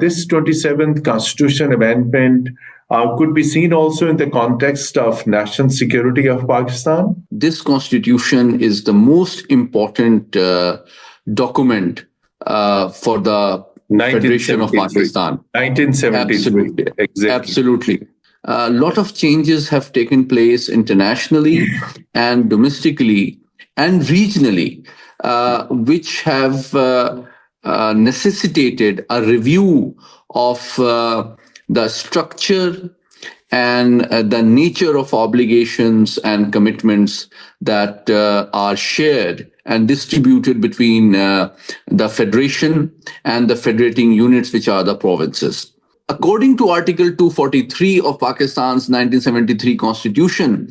This 27th Constitution Amendment could be seen also in the context of national security of Pakistan. This constitution is the most important document for the Federation of Pakistan. 1973. Exactly. Absolutely. A lot of changes have taken place internationally and domestically and regionally, which have necessitated a review of the structure and the nature of obligations and commitments that are shared and distributed between the Federation and the federating units, which are the provinces. According to Article 243 of Pakistan's 1973 Constitution,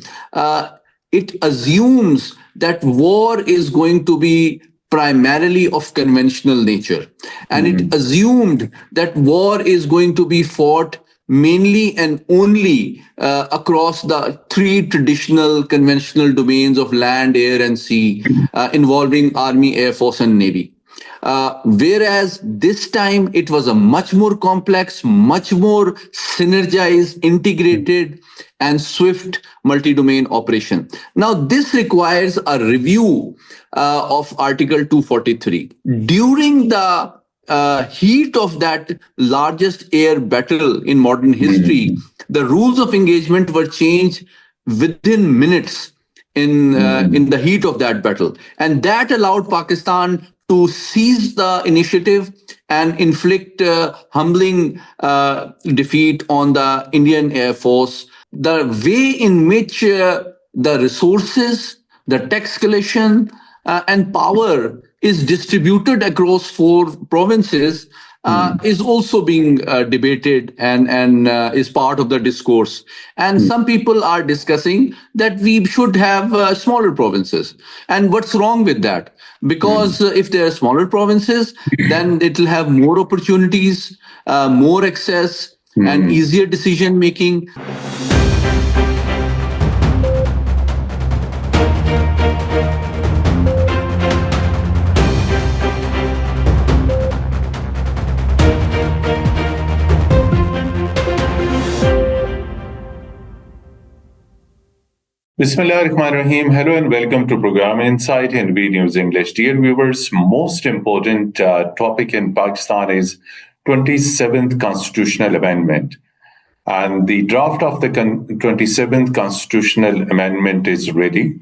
it assumes that war is going to be primarily of conventional nature. And it assumed that war is going to be fought mainly and only across the three traditional conventional domains of land, air, and sea, involving Army, Air Force, and Navy. Whereas this time it was a much more complex, much more synergized, integrated, and swift multi-domain operation. Now, this requires a review of Article 243. During the heat of that largest air battle in modern history, the rules of engagement were changed within minutes in the heat of that battle. And that allowed Pakistan to seize the initiative and inflict humbling defeat on the Indian Air Force. The way in which the resources, the tax collection, and power is distributed across four provinces is also being debated and is part of the discourse. And some people are discussing that we should have smaller provinces. And what's wrong with that? Because if there are smaller provinces, then it will have more opportunities, more access, and easier decision making. Bismillahirrahmanirrahim. Hello and welcome to program Insight in V News English. Dear viewers, most important topic in Pakistan is 27th Constitutional Amendment. And the draft of the 27th Constitutional Amendment is ready.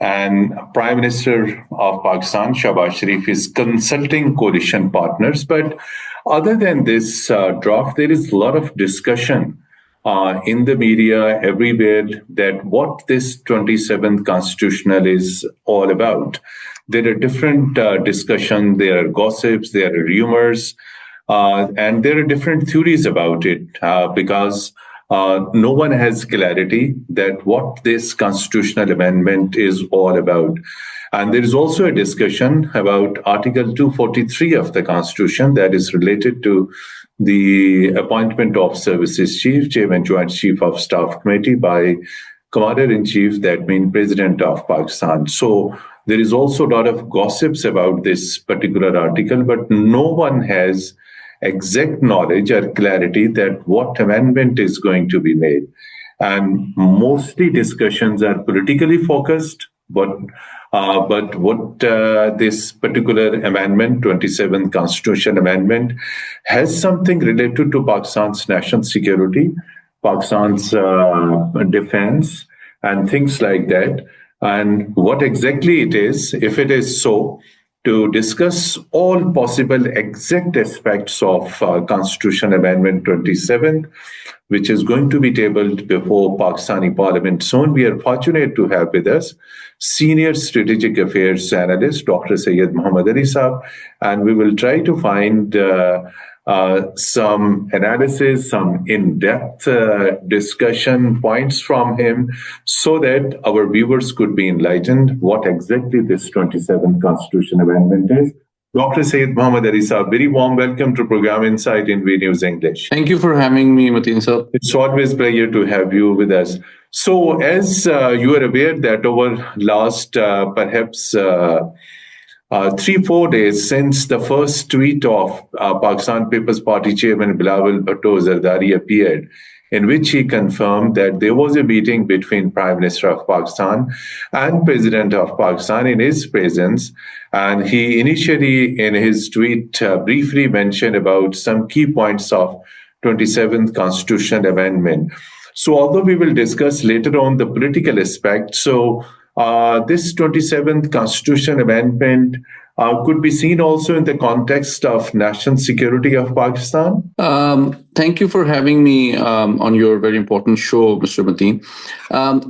And Prime Minister of Pakistan, Shahbaz Sharif, is consulting coalition partners. But other than this draft, there is a lot of discussion in the media everywhere that what this 27th constitutional is all about. There are different discussions, there are gossips, there are rumors, and there are different theories about it because no one has clarity that what this constitutional amendment is all about. And there is also a discussion about Article 243 of the Constitution that is related to the appointment of Services Chief, Chairman Joint Chief of Staff Committee by Commander-in-Chief, that means President of Pakistan. So there is also a lot of gossips about this particular article, but no one has exact knowledge or clarity that what amendment is going to be made. And mostly discussions are politically focused, but what this particular amendment, 27th Constitution Amendment, has something related to Pakistan's national security, Pakistan's defense, and things like that. And what exactly it is, if it is so, to discuss all possible exact aspects of Constitution Amendment 27, which is going to be tabled before Pakistani Parliament soon. We are fortunate to have with us Senior Strategic Affairs Analyst, Dr. Syed Muhammad Ali Saab, and we will try to find some analysis, some in-depth discussion points from him so that our viewers could be enlightened what exactly this 27th Constitution Amendment is. Dr. Syed Muhammad Ali Saab, very warm welcome to program Insight in V News English. Thank you for having me, Mateen sir. It's always a pleasure to have you with us. So, as you are aware that over last perhaps 3-4 days since the first tweet of Pakistan People's Party chairman Bilawal Bhutto Zardari appeared, in which he confirmed that there was a meeting between Prime Minister of Pakistan and President of Pakistan in his presence. And he initially, in his tweet, briefly mentioned about some key points of 27th Constitutional Amendment. So, although we will discuss later on the political aspect, this 27th Constitutional Amendment could be seen also in the context of national security of Pakistan. Thank you for having me on your very important show, Mr. Mateen.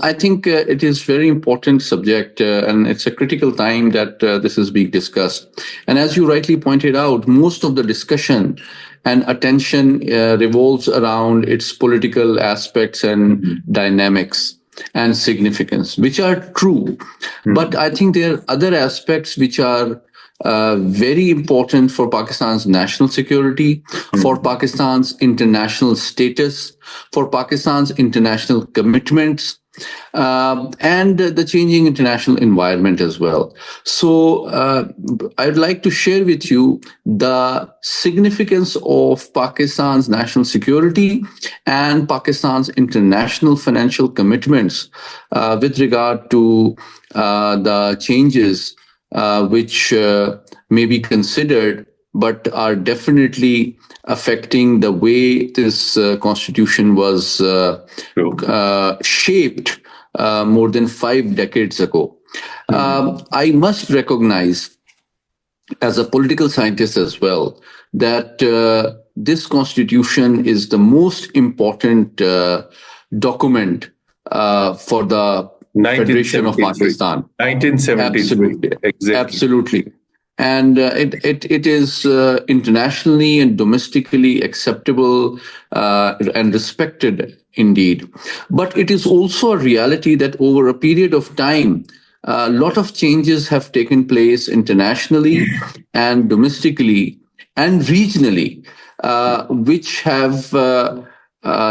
I think it is very important subject, and it's a critical time that this is being discussed. And as you rightly pointed out, most of the discussion and attention revolves around its political aspects and dynamics and significance, which are true. But I think there are other aspects which are very important for Pakistan's national security, for Pakistan's international status, for Pakistan's international commitments, and the changing international environment as well. So I'd like to share with you the significance of Pakistan's national security and Pakistan's international financial commitments with regard to the changes which may be considered, but are definitely affecting the way this constitution was shaped more than 5 decades ago. I must recognize, as a political scientist as well, that this constitution is the most important document for the Federation of Pakistan. 1973. Absolutely. Exactly. Absolutely. And it is internationally and domestically acceptable and respected indeed. But it is also a reality that over a period of time, a lot of changes have taken place internationally and domestically and regionally, which have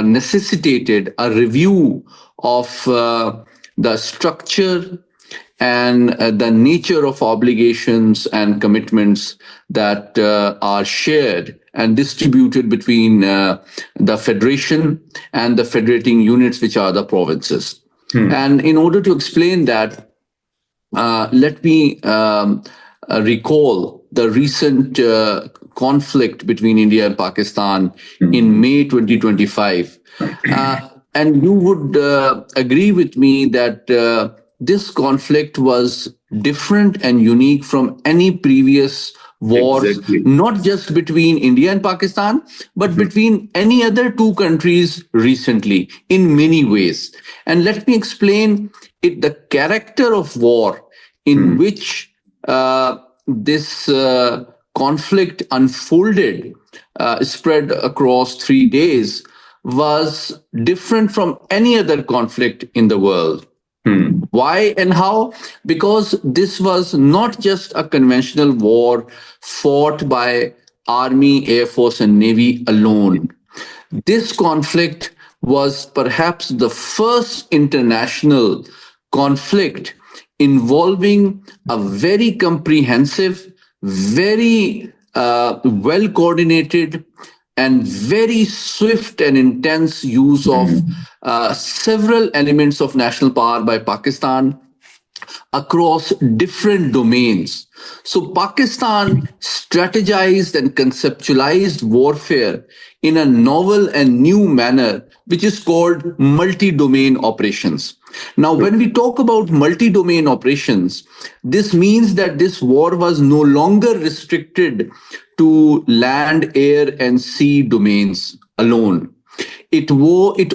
necessitated a review of the structure and the nature of obligations and commitments that are shared and distributed between the federation and the federating units, which are the provinces. And in order to explain that, let me recall the recent conflict between India and Pakistan in May 2025. And you would agree with me that this conflict was different and unique from any previous wars, not just between India and Pakistan, but between any other two countries recently in many ways. And let me explain it, the character of war in which this conflict unfolded, spread across 3 days, was different from any other conflict in the world. Why and how? Because this was not just a conventional war fought by Army, Air Force, and Navy alone. This conflict was perhaps the first international conflict involving a very comprehensive, very well coordinated, and very swift and intense use of several elements of national power by Pakistan across different domains. So Pakistan strategized and conceptualized warfare in a novel and new manner, which is called multi-domain operations. Now, when we talk about multi-domain operations, this means that this war was no longer restricted to land, air, and sea domains alone. It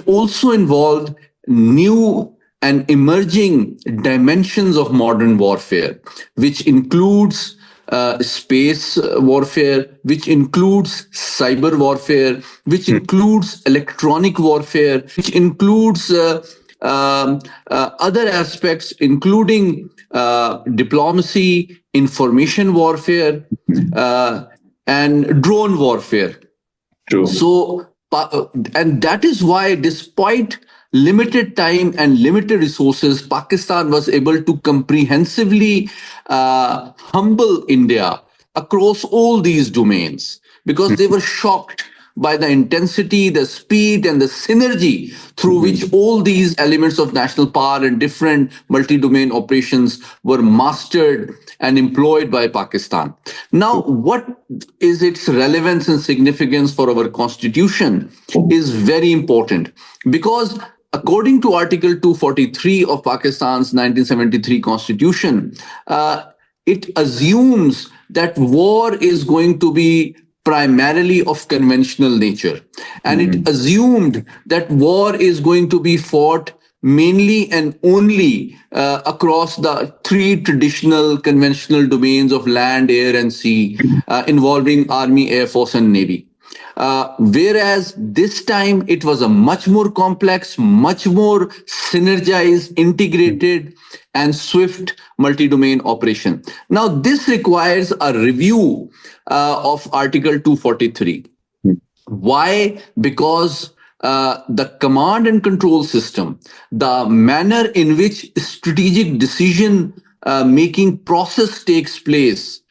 also involved new and emerging dimensions of modern warfare, which includes space warfare, which includes cyber warfare, which includes electronic warfare, which includes other aspects, including diplomacy, information warfare, and drone warfare. True. So and that is why, despite limited time and limited resources, Pakistan was able to comprehensively humble India across all these domains because they were shocked by the intensity, the speed, and the synergy through which all these elements of national power and different multi domain operations were mastered and employed by Pakistan. Now, what is its relevance and significance for our constitution is very important because according to Article 243 of Pakistan's 1973 constitution, it assumes that war is going to be primarily of conventional nature. And it assumed that war is going to be fought mainly and only across the three traditional conventional domains of land, air, and sea, involving army, air force, and navy. Whereas this time it was a much more complex, much more synergized, integrated, and swift multi domain operation. Now, this requires a review of Article 243. Why? Because the command and control system, the manner in which strategic decision making process takes place,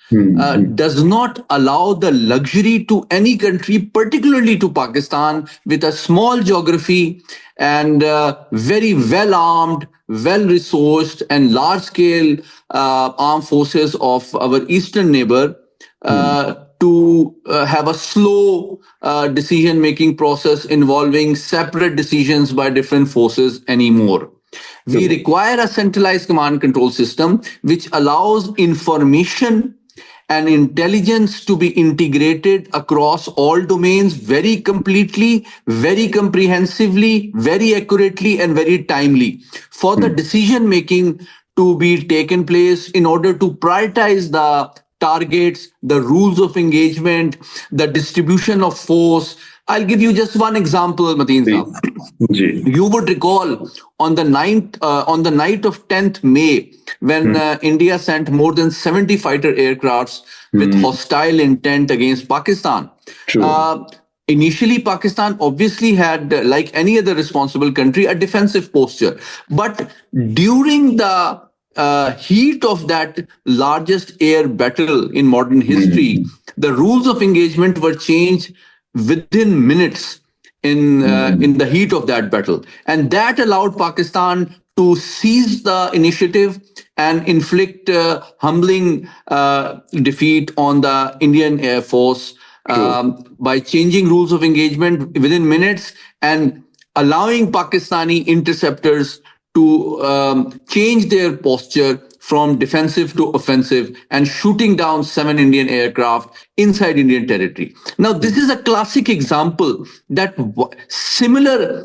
does not allow the luxury to any country, particularly to Pakistan, with a small geography and very well armed, well resourced, and large scale armed forces of our eastern neighbor. To have a slow decision making process involving separate decisions by different forces anymore. We require a centralized command control system which allows information and intelligence to be integrated across all domains very completely, very comprehensively, very accurately, and very timely for the decision making to be taken place in order to prioritize the targets, the rules of engagement, the distribution of force. I'll give you just one example, Mateen Saab. You would recall on the night of 10th May, when India sent more than 70 fighter aircrafts with hostile intent against Pakistan. Initially, Pakistan obviously had, like any other responsible country, a defensive posture. But during the heat of that largest air battle in modern history, the rules of engagement were changed within minutes in the heat of that battle, and that allowed Pakistan to seize the initiative and inflict humbling defeat on the Indian Air Force by changing rules of engagement within minutes and allowing Pakistani interceptors to change their posture from defensive to offensive and shooting down 7 Indian aircraft inside Indian territory. Now, this is a classic example that similar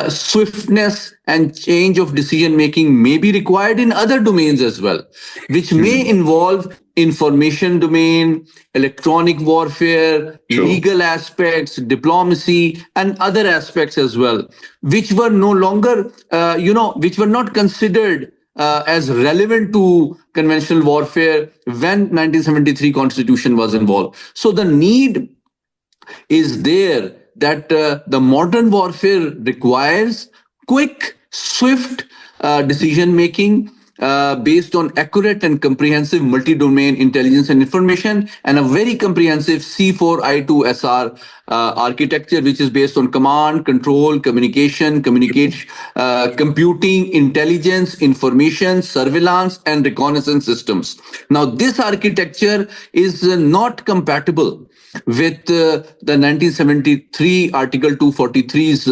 swiftness and change of decision making may be required in other domains as well, which may involve information domain, electronic warfare, legal aspects, diplomacy, and other aspects as well, which were no longer, which were not considered as relevant to conventional warfare when 1973 constitution was involved. So the need is there that the modern warfare requires quick, swift decision making based on accurate and comprehensive multi-domain intelligence and information, and a very comprehensive C4I2SR architecture, which is based on command, control, communication, computing, intelligence, information, surveillance, and reconnaissance systems. Now, this architecture is not compatible with the 1973 Article 243's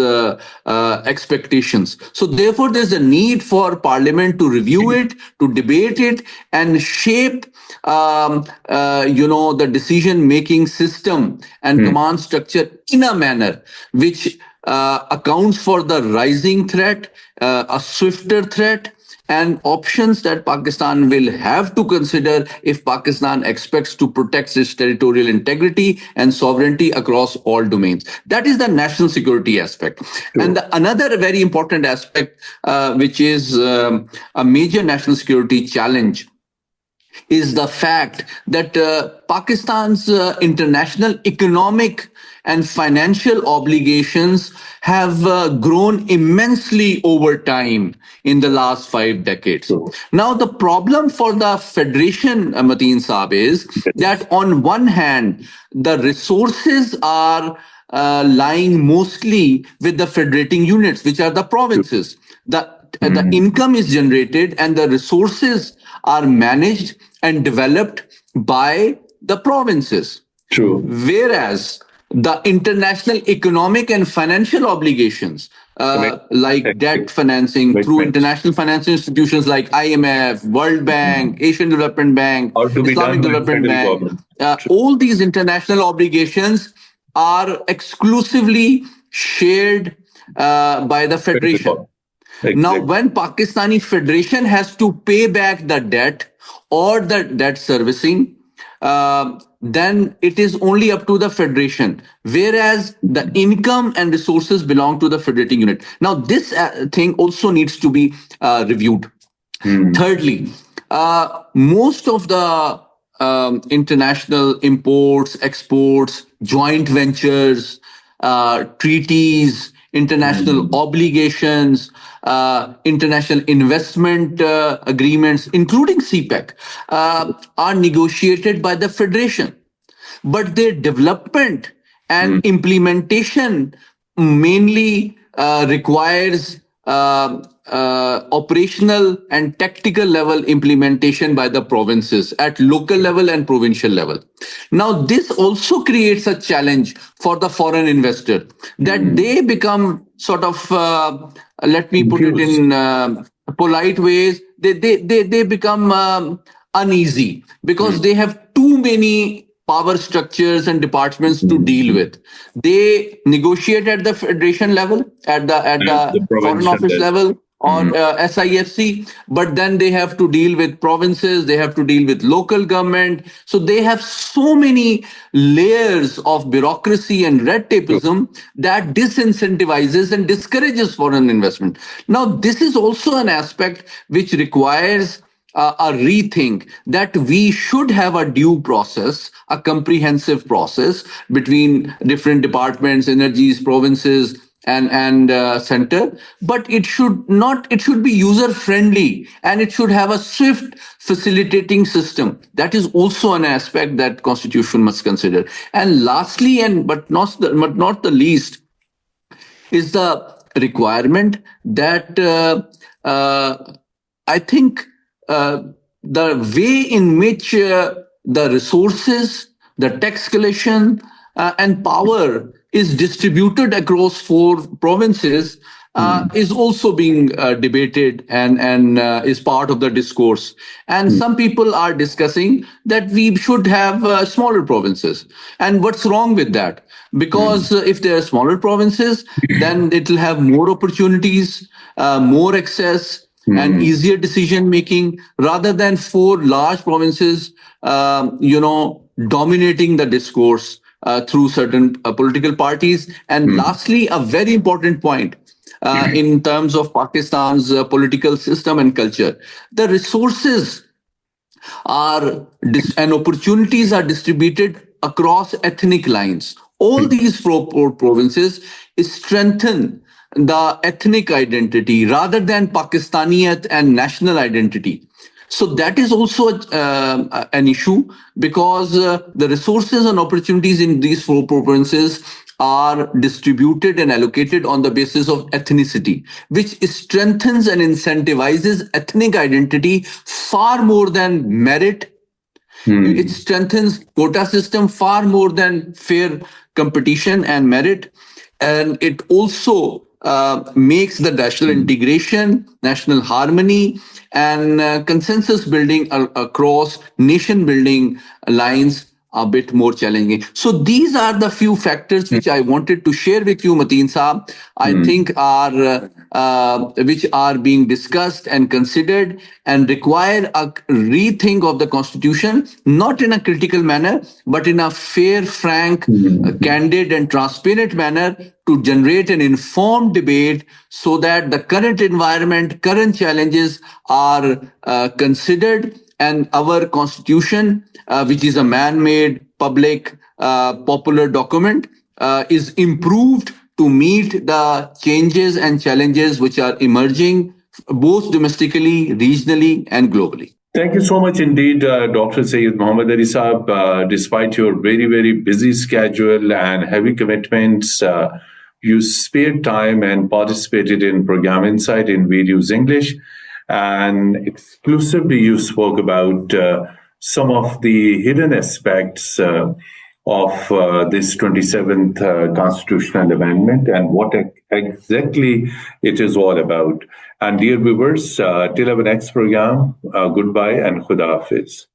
expectations. So therefore, there's a need for Parliament to review it, to debate it, and shape the decision-making system and command structure in a manner which accounts for the rising threat, a swifter threat, and options that Pakistan will have to consider if Pakistan expects to protect its territorial integrity and sovereignty across all domains. That is the national security aspect. And another very important aspect, which is a major national security challenge, is the fact that Pakistan's international economic and financial obligations have grown immensely over time in the last 5 decades. So, Now, the problem for the Federation, Mateen Saab, is yes. that on one hand, the resources are lying mostly with the federating units, which are the provinces. The Mm, income is generated and the resources are managed and developed by the provinces. true. Whereas the international economic and financial obligations, Correct. like debt financing through Commitments. international financial institutions like IMF, World Bank, Mm. Asian Development Bank, Or to be Islamic done by Development federal Bank, government. True. all these international obligations are exclusively shared by the Federal Federation. government. Now, Exactly. when Pakistani Federation has to pay back the debt or the debt servicing, then it is only up to the federation, whereas the income and resources belong to the federating unit. Now, this thing also needs to be reviewed. Mm. Thirdly, most of the international imports, exports, joint ventures, treaties, international Mm. obligations, international investment agreements, including CPEC, are negotiated by the Federation, but their development and Mm. implementation mainly requires operational and tactical level implementation by the provinces at local level and provincial level. Now, this also creates a challenge for the foreign investor that Mm. they become sort of, let me put it Confused. in polite ways, they become uneasy because Mm. they have too many power structures and departments to deal Mm. with. They negotiate at the federation level, at At the the foreign provincial office level. level, or Mm. SIFC, but then they have to deal with provinces, they have to deal with local government. So they have so many layers of bureaucracy and red True. tapeism that disincentivizes and discourages foreign investment. Now, this is also an aspect which requires a rethink that we should have a due process, a comprehensive process between different departments, energies, provinces, and center. But it should not. It should be user friendly, and it should have a swift facilitating system. That is also an aspect that Constitution must consider. And lastly, and but not the least, is the requirement that I think the way in which the resources, the tax collection, and power is distributed across 4 provinces Mm. is also being debated and is part of the discourse. And Mm. some people are discussing that we should have smaller provinces. And what's wrong with that? Mm. Because if there are smaller provinces, then it will have more opportunities, more access, and Mm. easier decision making rather than 4 large provinces, dominating the discourse through certain political parties. And Mm. lastly, a very important point in terms of Pakistan's political system and culture, the resources and opportunities are distributed across ethnic lines. All these 4 provinces strengthen the ethnic identity rather than Pakistaniyat and national identity. So that is also an issue because the resources and opportunities in these 4 provinces are distributed and allocated on the basis of ethnicity, which strengthens and incentivizes ethnic identity far more than merit. It Mm. strengthens quota system far more than fair competition and merit. And it also makes the national Mm. integration, national harmony, and consensus building across nation building lines a bit more challenging. So these are the few factors which I wanted to share with you, Mateen Saab. I Mm. think are which are being discussed and considered and require a rethink of the constitution, not in a critical manner, but in a fair, frank, Mm. candid, and transparent manner to generate an informed debate so that the current environment, current challenges are considered and our constitution, which is a man-made, public, popular document, is improved to meet the changes and challenges which are emerging both domestically, regionally, and globally. Thank you so much indeed, Dr. Syed Mohammed Ali Saab. Despite your very, very busy schedule and heavy commitments, you spared time and participated in Program Insight in Videos English. And exclusively, you spoke about some of the hidden aspects of this 27th constitutional amendment and what exactly it is all about. And dear viewers, till our next program, goodbye and Khuda Hafiz.